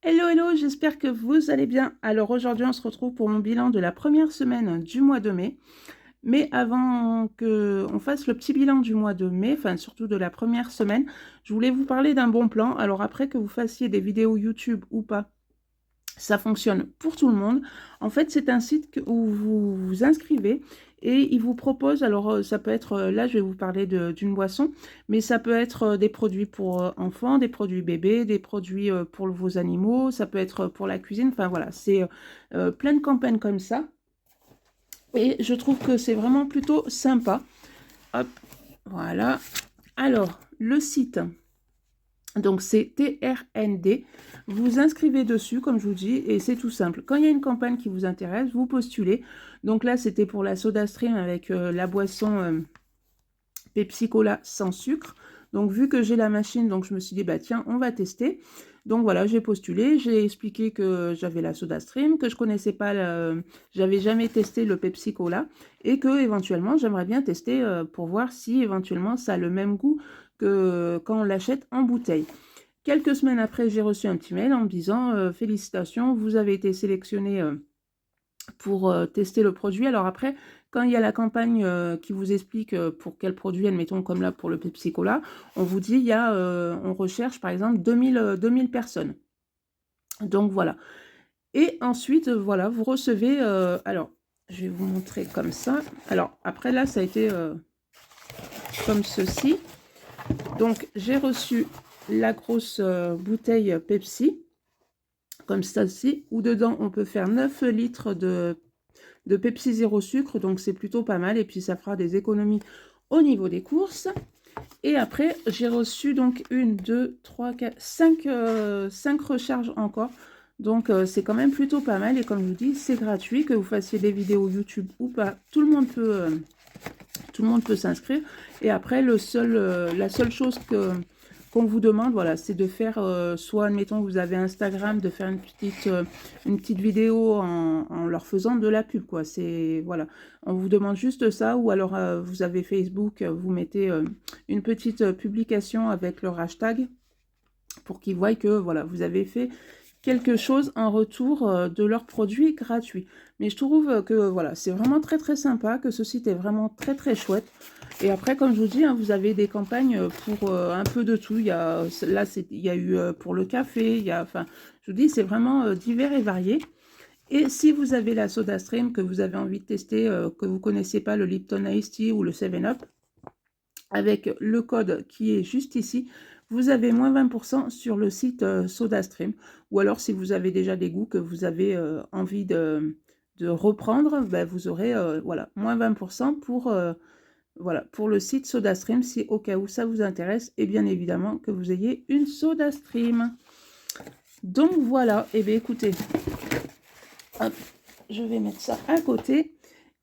Hello, hello, j'espère que vous allez bien. Alors aujourd'hui, on se retrouve pour mon bilan de la première semaine du mois de mai. Mais avant qu'on fasse le petit bilan du mois de mai, enfin surtout de la première semaine, je voulais vous parler d'un bon plan. Alors après que vous fassiez des vidéos YouTube ou pas, ça fonctionne pour tout le monde. En fait, c'est un site où vous vous inscrivez et il vous propose, alors ça peut être, là je vais vous parler d'une boisson, mais ça peut être des produits pour enfants, des produits bébés, des produits pour vos animaux, ça peut être pour la cuisine, enfin voilà, c'est plein de campagnes comme ça. Et je trouve que c'est vraiment plutôt sympa. Hop, voilà. Alors, le site. Donc c'est TRND, vous inscrivez dessus comme je vous dis et c'est tout simple. Quand il y a une campagne qui vous intéresse, vous postulez. Donc là c'était pour la SodaStream avec la boisson Pepsi Cola sans sucre. Donc vu que j'ai la machine, donc je me suis dit bah tiens on va tester. Donc voilà, j'ai postulé, j'ai expliqué que j'avais la SodaStream, que je connaissais pas, j'avais jamais testé le Pepsi Cola et que éventuellement j'aimerais bien tester pour voir si éventuellement ça a le même goût que quand on l'achète en bouteille. Quelques semaines après, j'ai reçu un petit mail en me disant félicitations, vous avez été sélectionné pour tester le produit. Alors après, quand il y a la campagne qui vous explique pour quel produit, admettons comme là pour le Pepsi Cola, on vous dit il y a, on recherche par exemple 2000 personnes. Donc voilà. Et ensuite, voilà, vous recevez, alors je vais vous montrer comme ça. Alors après là, ça a été comme ceci. Donc j'ai reçu la grosse bouteille Pepsi, comme celle-ci, où dedans on peut faire 9 litres de Pepsi zéro sucre, donc c'est plutôt pas mal, et puis ça fera des économies au niveau des courses. Et après, j'ai reçu donc 1, 2, 3, 4, 5 recharges encore. Donc c'est quand même plutôt pas mal, et comme je vous dis, c'est gratuit, que vous fassiez des vidéos YouTube ou pas, tout le monde peut s'inscrire. Et après, la seule chose qu'on vous demande, voilà, c'est de faire, soit, admettons, vous avez Instagram, de faire une petite vidéo en leur faisant de la pub, quoi. C'est, voilà, on vous demande juste ça, ou alors vous avez Facebook, vous mettez une petite publication avec leur hashtag pour qu'ils voient que, voilà, vous avez fait quelque chose en retour de leurs produits gratuits. Mais je trouve que voilà, c'est vraiment très très sympa, que ce site est vraiment très très chouette. Et après, comme je vous dis, hein, vous avez des campagnes pour un peu de tout. Il y a, là, il y a eu pour le café, il y a, enfin, je vous dis, c'est vraiment divers et varié. Et si vous avez la SodaStream, que vous avez envie de tester, que vous ne connaissez pas le Lipton Ice Tea ou le 7-Up, avec le code qui est juste ici, vous avez moins 20% sur le site SodaStream. Ou alors, si vous avez déjà des goûts que vous avez envie de reprendre, ben, vous aurez voilà, moins 20% voilà, pour le site SodaStream, si au cas où ça vous intéresse, et bien évidemment que vous ayez une SodaStream. Donc voilà, et bien écoutez, hop, je vais mettre ça à côté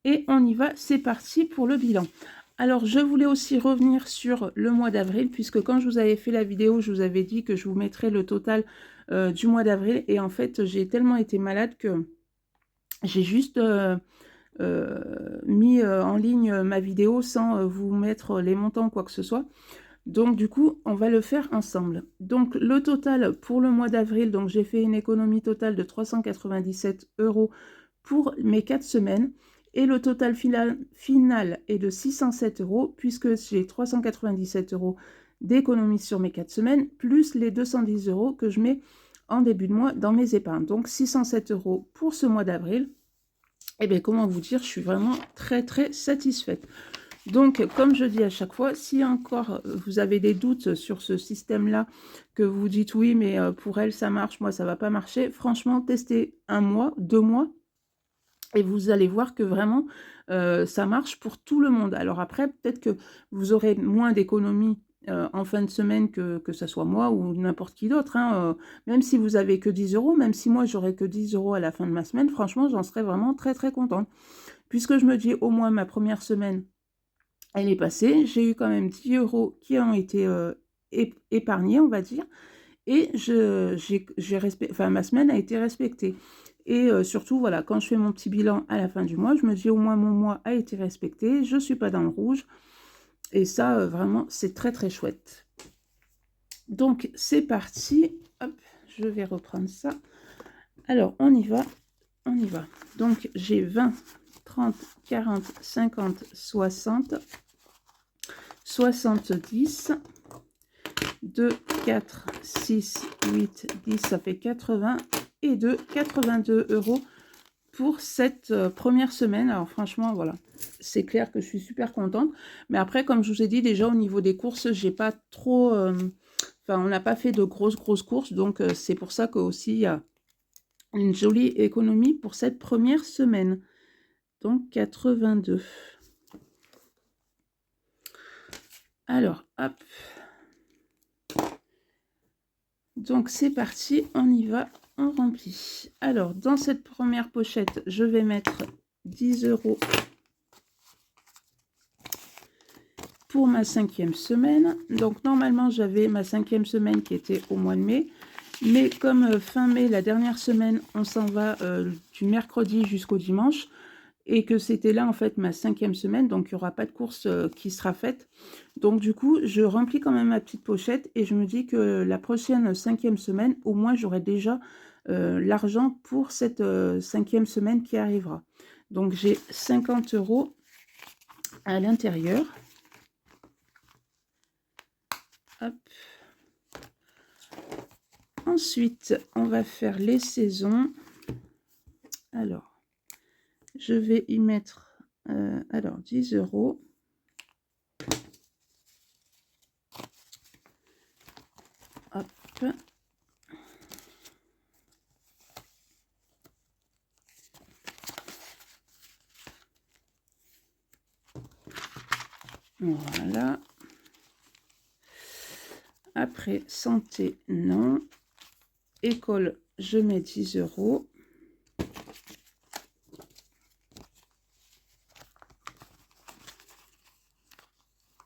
et on y va, c'est parti pour le bilan. Alors, je voulais aussi revenir sur le mois d'avril, puisque quand je vous avais fait la vidéo, je vous avais dit que je vous mettrais le total du mois d'avril. Et en fait, j'ai tellement été malade que j'ai juste mis en ligne ma vidéo sans vous mettre les montants ou quoi que ce soit. Donc, du coup, on va le faire ensemble. Donc, le total pour le mois d'avril, donc j'ai fait une économie totale de 397 € pour mes 4 semaines. Et le total final est de 607 € puisque j'ai 397 € d'économie sur mes 4 semaines, plus les 210 € que je mets en début de mois dans mes épargnes. Donc 607 € pour ce mois d'avril. Et bien comment vous dire, je suis vraiment très très satisfaite. Donc, comme je dis à chaque fois, si encore vous avez des doutes sur ce système-là, que vous dites oui, mais pour elle ça marche, moi ça va pas marcher, franchement, testez 1 mois, 2 mois, et vous allez voir que vraiment, ça marche pour tout le monde. Alors après, peut-être que vous aurez moins d'économies en fin de semaine que ça soit moi ou n'importe qui d'autre, hein, même si vous avez que 10 €, même si moi j'aurais que 10 € à la fin de ma semaine, franchement, j'en serais vraiment très très contente. Puisque je me dis au moins ma première semaine, elle est passée, j'ai eu quand même 10 € qui ont été épargnés, on va dire, et enfin, ma semaine a été respectée. Et surtout, voilà, quand je fais mon petit bilan à la fin du mois, je me dis au moins mon mois a été respecté, je ne suis pas dans le rouge. Et ça, vraiment, c'est très très chouette. Donc, c'est parti. Hop, je vais reprendre ça. Alors, on y va. On y va. Donc, j'ai 20, 30, 40, 50, 60, 70, 2, 4, 6, 8, 10, ça fait 80 et 2, 82 € pour cette première semaine. Alors franchement, voilà, c'est clair que je suis super contente. Mais après, comme je vous ai dit, déjà au niveau des courses, j'ai pas trop... Enfin, on n'a pas fait de grosses courses. Donc, c'est pour ça qu'aussi, il y a une jolie économie pour cette première semaine. Donc, 82. Alors, hop. Donc, c'est parti, on y va, on remplit. Alors, dans cette première pochette, je vais mettre 10 € pour ma 5e semaine. Donc, normalement, j'avais ma 5e semaine qui était au mois de mai. Mais comme fin mai, la dernière semaine, on s'en va du mercredi jusqu'au dimanche. Et que c'était là, en fait, ma 5e semaine. Donc, il n'y aura pas de course qui sera faite. Donc, du coup, je remplis quand même ma petite pochette. Et je me dis que la prochaine 5e semaine, au moins, j'aurai déjà l'argent pour cette 5e semaine qui arrivera. Donc, j'ai 50 € à l'intérieur. Hop. Ensuite, on va faire les saisons. Alors, je vais y mettre alors 10 €. Hop. Voilà. Après, santé, non. École, je mets 10 €.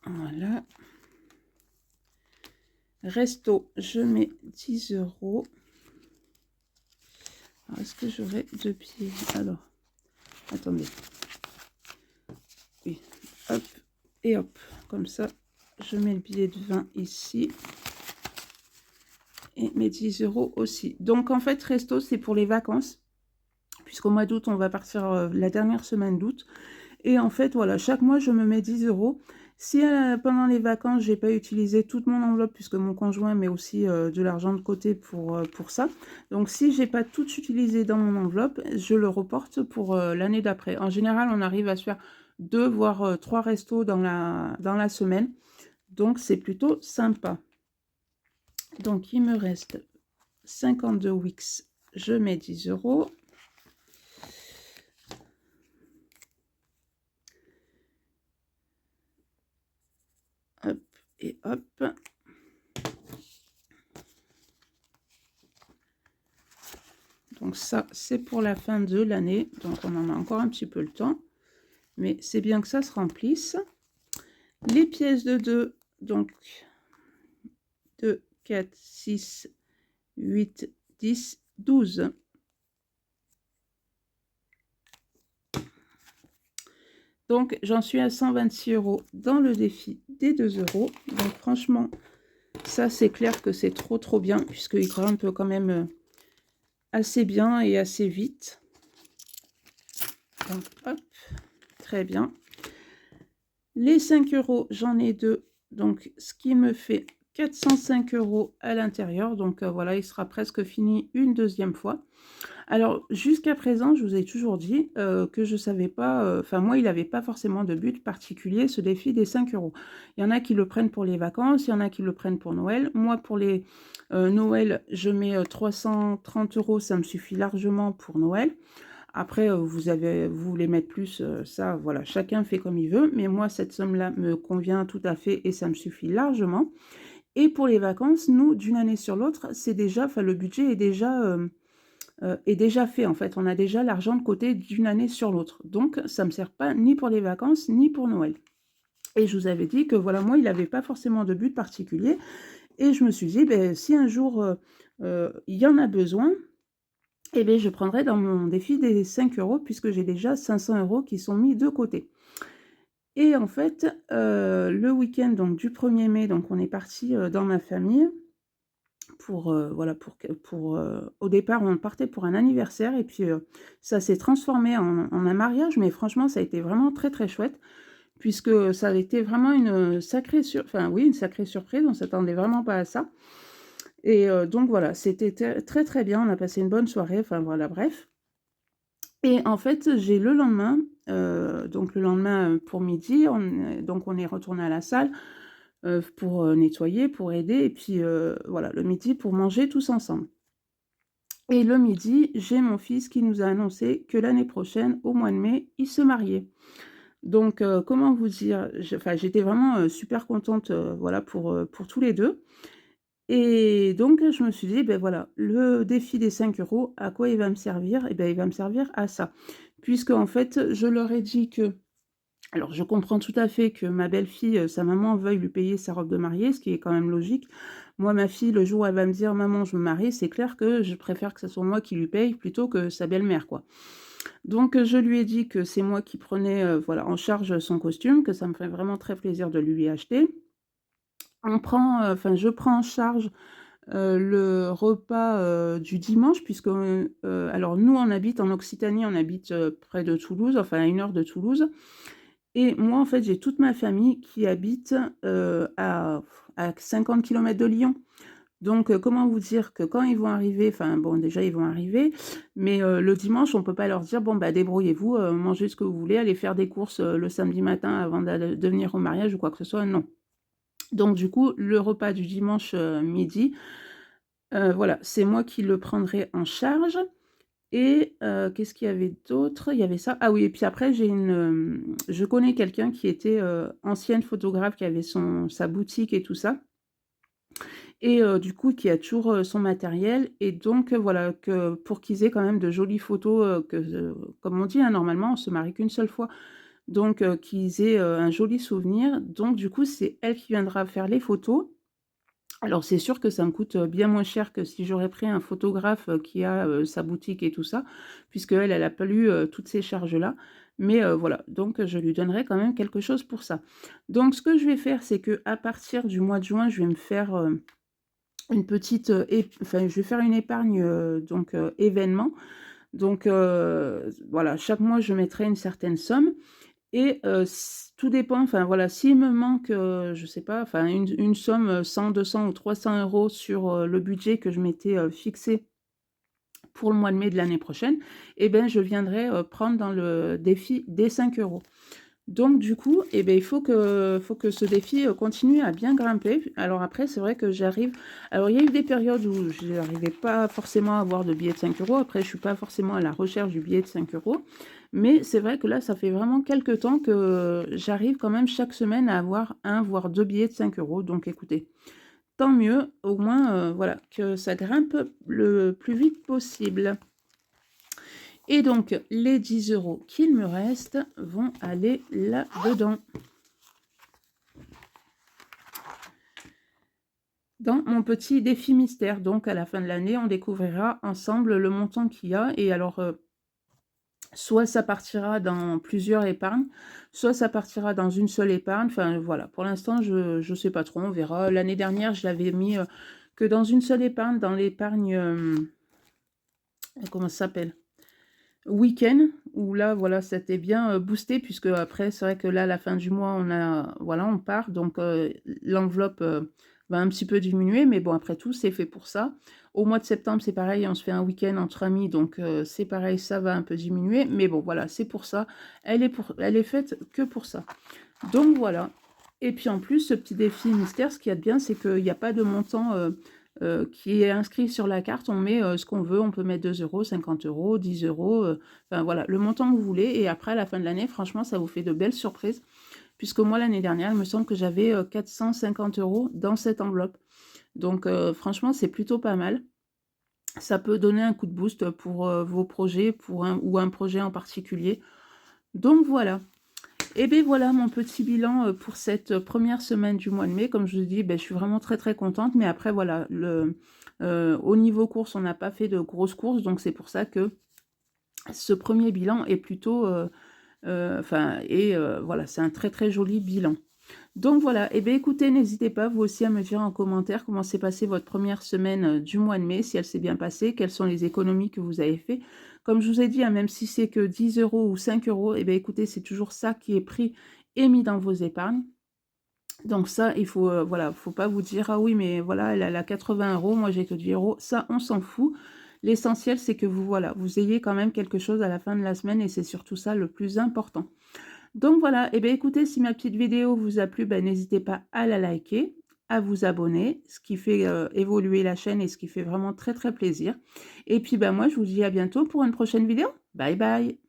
Voilà. Resto, je mets 10 €. Est-ce que j'aurai 2 pieds? Alors, attendez. Oui, hop, et hop. Comme ça, je mets le billet de 20 ici. Et mes 10 € aussi. Donc, en fait, resto, c'est pour les vacances. Puisqu'au mois d'août, on va partir la dernière semaine d'août. Et en fait, voilà, chaque mois, je me mets 10 €. Si pendant les vacances, j'ai pas utilisé toute mon enveloppe, puisque mon conjoint met aussi de l'argent de côté pour ça. Donc, si j'ai pas tout utilisé dans mon enveloppe, je le reporte pour l'année d'après. En général, on arrive à se faire 2 voire 3 restos dans la semaine. Donc, c'est plutôt sympa. Donc, il me reste 52 Wix. Je mets 10 €. Hop et hop. Donc ça, c'est pour la fin de l'année. Donc on en a encore un petit peu le temps. Mais c'est bien que ça se remplisse. Les pièces de 2, donc 2, 4, 6, 8, 10, 12. Donc j'en suis à 126 € dans le défi des 2 €. Donc franchement, ça c'est clair que c'est trop bien, puisqu'il grimpe quand même assez bien et assez vite. Donc hop, très bien. Les 5 €, j'en ai 2, donc ce qui me fait 405 € à l'intérieur. Donc voilà, il sera presque fini une deuxième fois. Alors, jusqu'à présent, je vous ai toujours dit que je ne savais pas, enfin moi, il n'avait pas forcément de but particulier, ce défi des 5 €. Il y en a qui le prennent pour les vacances, il y en a qui le prennent pour Noël. Moi, pour les Noël, je mets 330 €, ça me suffit largement pour Noël. Après, vous voulez mettre plus, ça, voilà, chacun fait comme il veut. Mais moi, cette somme-là me convient tout à fait et ça me suffit largement. Et pour les vacances, nous, d'une année sur l'autre, c'est déjà, enfin, le budget est déjà fait, en fait. On a déjà l'argent de côté d'une année sur l'autre. Donc, ça ne me sert pas ni pour les vacances, ni pour Noël. Et je vous avais dit que, voilà, moi, il n'avait pas forcément de but particulier. Et je me suis dit, ben, si un jour, il y en a besoin, eh bien, je prendrai dans mon défi des 5 € puisque j'ai déjà 500 € qui sont mis de côté. Et en fait, le week-end donc du 1er mai, donc on est parti dans ma famille voilà, au départ, on partait pour un anniversaire et puis, ça s'est transformé en un mariage, mais franchement, ça a été vraiment très, très chouette puisque ça a été vraiment une sacrée surprise. On s'attendait vraiment pas à ça et donc voilà, c'était très, très bien. On a passé une bonne soirée, enfin voilà, bref. Et en fait, j'ai le lendemain, donc le lendemain, pour midi, on est retourné à la salle, pour, nettoyer, pour aider et puis, voilà, le midi pour manger tous ensemble. Et le midi, j'ai mon fils qui nous a annoncé que l'année prochaine, au mois de mai, il se mariait. Donc, comment vous dire? J'étais vraiment, super contente, voilà, pour tous les 2. Et donc, je me suis dit: ben voilà, le défi des 5 €, à quoi il va me servir? Et ben, il va me servir à ça». Puisque en fait, je leur ai dit que alors je comprends tout à fait que ma belle-fille, sa maman veuille lui payer sa robe de mariée, ce qui est quand même logique. Moi, ma fille, le jour où elle va me dire: «Maman, je me marie», c'est clair que je préfère que ce soit moi qui lui paye plutôt que sa belle-mère, quoi. Donc, je lui ai dit que c'est moi qui prenais, voilà, en charge son costume, que ça me ferait vraiment très plaisir de lui acheter. Je prends en charge, le repas, du dimanche puisque, alors nous, on habite en Occitanie, on habite, près de Toulouse, enfin à 1 heure de Toulouse et moi, en fait, j'ai toute ma famille qui habite, à 50 kilomètres de Lyon. Donc, comment vous dire que quand ils vont arriver enfin bon, déjà, ils vont arriver, mais, le dimanche, on peut pas leur dire: «Bon, bah, débrouillez-vous, mangez ce que vous voulez, allez faire des courses, le samedi matin avant de venir au mariage» ou quoi que ce soit, non. Donc du coup, le repas du dimanche, midi, voilà, c'est moi qui le prendrai en charge et qu'est-ce qu'il y avait d'autre? Il y avait ça. Ah oui et puis après je connais quelqu'un qui était, ancienne photographe, qui avait sa boutique et tout ça et du coup qui a toujours, son matériel et donc voilà, que pour qu'ils aient quand même de jolies photos, comme on dit, hein, normalement on se marie qu'une seule fois, donc qu'ils aient, un joli souvenir. Donc du coup, c'est elle qui viendra faire les photos. Alors c'est sûr que ça me coûte, bien moins cher que si j'aurais pris un photographe, qui a, sa boutique et tout ça, puisqu'elle, elle a pas eu, toutes ces charges-là. Mais, voilà, donc je lui donnerai quand même quelque chose pour ça. Donc ce que je vais faire, c'est qu'à partir du mois de juin, je vais me faire, une petite, je vais faire une épargne, événement. Donc, voilà, chaque mois, je mettrai une certaine somme et tout dépend, enfin voilà, s'il me manque, je sais pas, enfin une somme, 100-200 ou 300 € sur, le budget que je m'étais, fixé pour le mois de mai de l'année prochaine et ben, je viendrai, prendre dans le défi des 5 €. Donc du coup, eh beh, il faut que ce défi, continue à bien grimper. Alors après, c'est vrai que alors il y a eu des périodes où je n'arrivais pas forcément à avoir de billets de 5 €. Après, je suis pas forcément à la recherche du billet de 5 €. Mais c'est vrai que là, ça fait vraiment quelque temps que j'arrive quand même chaque semaine à avoir un voire 2 billets de 5 €. Donc écoutez, tant mieux, au moins, voilà, que ça grimpe le plus vite possible. Et donc, les 10 € qu'il me reste vont aller là-dedans. Dans mon petit défi mystère. Donc, à la fin de l'année, on découvrira ensemble le montant qu'il y a. Et alors, soit ça partira dans plusieurs épargnes, soit ça partira dans une seule épargne. Enfin, voilà. Pour l'instant, je ne sais pas trop. On verra. L'année dernière, je l'avais mis que dans une seule épargne, dans l'épargne... comment ça s'appelle? Week-end où là, voilà, c'était bien, boosté puisque après c'est vrai que là, à la fin du mois, on part donc l'enveloppe, va un petit peu diminuer mais bon, après tout, c'est fait pour ça. Au mois de septembre, c'est pareil, on se fait un week-end entre amis donc c'est pareil, ça va un peu diminuer mais bon, voilà, c'est pour ça. Elle est faite que pour ça. Donc voilà et puis en plus, ce petit défi mystère, ce qu'il y a de bien, c'est qu'il y a pas de montant, qui est inscrit sur la carte. On met, ce qu'on veut, on peut mettre 2 €, 50 €, 10 €, enfin voilà, le montant que vous voulez et après à la fin de l'année, franchement, ça vous fait de belles surprises. Puisque moi, l'année dernière, il me semble que j'avais, 450 € dans cette enveloppe. Donc franchement, c'est plutôt pas mal. Ça peut donner un coup de boost pour, vos projets, pour un projet en particulier. Donc voilà. Et beh, voilà mon petit bilan, pour cette, 1re semaine du mois de mai. Comme je vous dis, beh, je suis vraiment très, très contente. Mais après voilà, au niveau courses, on n'a pas fait de grosses courses. Donc c'est pour ça que ce premier bilan est plutôt, voilà, c'est un très, très joli bilan. Donc voilà, et bien écoutez, n'hésitez pas vous aussi à me dire en commentaire comment s'est passée votre première semaine du mois de mai, si elle s'est bien passée, quelles sont les économies que vous avez fait. Comme je vous ai dit, hein, même si c'est que 10 euros ou 5 euros, et bien écoutez, c'est toujours ça qui est pris et mis dans vos épargnes. Donc ça, il faut, voilà, faut pas vous dire: «Ah oui, mais voilà, elle a 80 euros, moi j'ai que 10 euros.» Ça, on s'en fout. L'essentiel, c'est que vous, voilà, vous ayez quand même quelque chose à la fin de la semaine et c'est surtout ça le plus important. Donc voilà, et bien écoutez, si ma petite vidéo vous a plu, ben, n'hésitez pas à la liker, à vous abonner, ce qui fait évoluer la chaîne et ce qui fait vraiment très très plaisir. Et puis ben, moi, je vous dis à bientôt pour une prochaine vidéo. Bye bye!